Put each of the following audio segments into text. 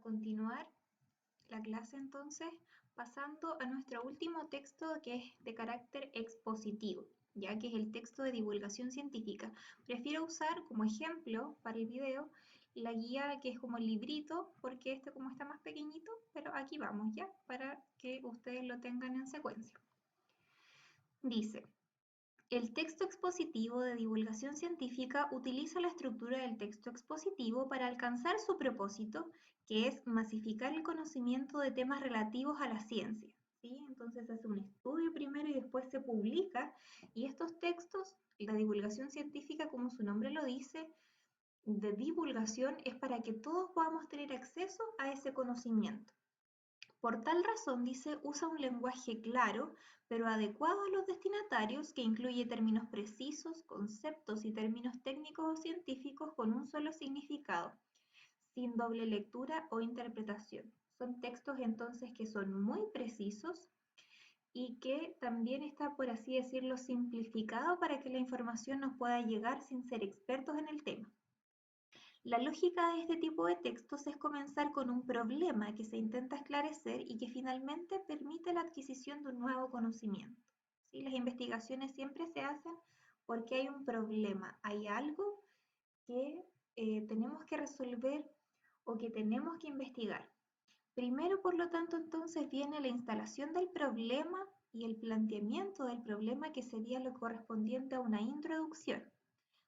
continuar la clase entonces pasando a nuestro último texto que es de carácter expositivo, ya que es el texto de divulgación científica. Prefiero usar como ejemplo para el video la guía que es como el librito, porque este como está más pequeñito, pero aquí vamos ya, para que ustedes lo tengan en secuencia. Dice: el texto expositivo de divulgación científica utiliza la estructura del texto expositivo para alcanzar su propósito, que es masificar el conocimiento de temas relativos a la ciencia, ¿sí? Entonces se hace un estudio primero y después se publica, y estos textos, la divulgación científica, como su nombre lo dice, de divulgación, es para que todos podamos tener acceso a ese conocimiento. Por tal razón, dice, usa un lenguaje claro, pero adecuado a los destinatarios, que incluye términos precisos, conceptos y términos técnicos o científicos con un solo significado, sin doble lectura o interpretación. Son textos entonces que son muy precisos y que también está, por así decirlo, simplificado para que la información nos pueda llegar sin ser expertos en el tema. La lógica de este tipo de textos es comenzar con un problema que se intenta esclarecer y que finalmente permite la adquisición de un nuevo conocimiento, ¿sí? Las investigaciones siempre se hacen porque hay un problema, hay algo que tenemos que resolver o que tenemos que investigar. Primero, por lo tanto, entonces viene la instalación del problema y el planteamiento del problema, que sería lo correspondiente a una introducción.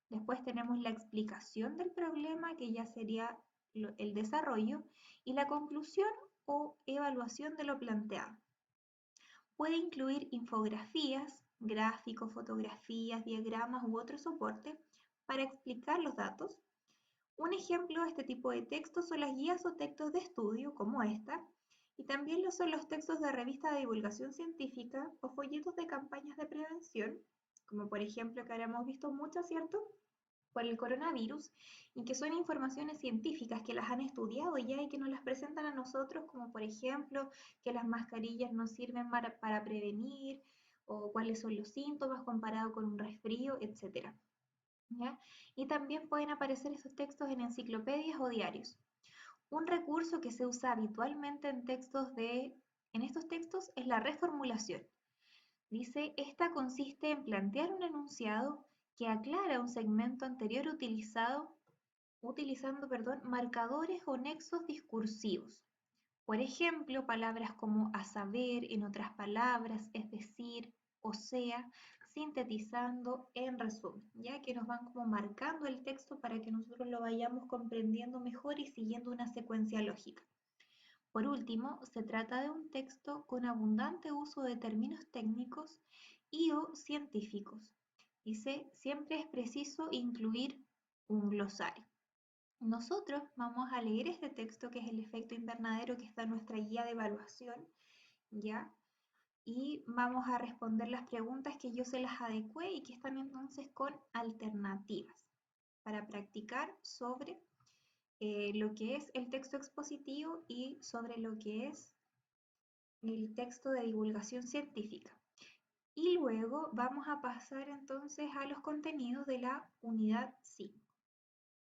Después tenemos la explicación del problema, que ya sería el desarrollo, y la conclusión o evaluación de lo planteado. Puede incluir infografías, gráficos, fotografías, diagramas u otro soporte para explicar los datos. Un ejemplo de este tipo de textos son las guías o textos de estudio, como esta, y también lo son los textos de revista de divulgación científica o folletos de campañas de prevención, como por ejemplo que ahora hemos visto mucho, ¿cierto?, por el coronavirus, y que son informaciones científicas que las han estudiado ya y que nos las presentan a nosotros, como por ejemplo que las mascarillas no sirven para prevenir, o cuáles son los síntomas comparado con un resfrío, etc. ¿Ya? Y también pueden aparecer esos textos en enciclopedias o diarios. Un recurso que se usa habitualmente en estos textos es la reformulación. Dice, esta consiste en plantear un enunciado que aclara un segmento anterior utilizando marcadores o nexos discursivos. Por ejemplo, palabras como a saber, en otras palabras, es decir, o sea, sintetizando, en resumen, ya que nos van como marcando el texto para que nosotros lo vayamos comprendiendo mejor y siguiendo una secuencia lógica. Por último, se trata de un texto con abundante uso de términos técnicos y o científicos. Dice, siempre es preciso incluir un glosario. Nosotros vamos a leer este texto, que es el efecto invernadero, que está en nuestra guía de evaluación, ¿ya? Y vamos a responder las preguntas que yo se las adecué y que están entonces con alternativas para practicar sobre lo que es el texto expositivo y sobre lo que es el texto de divulgación científica. Y luego vamos a pasar entonces a los contenidos de la unidad 5.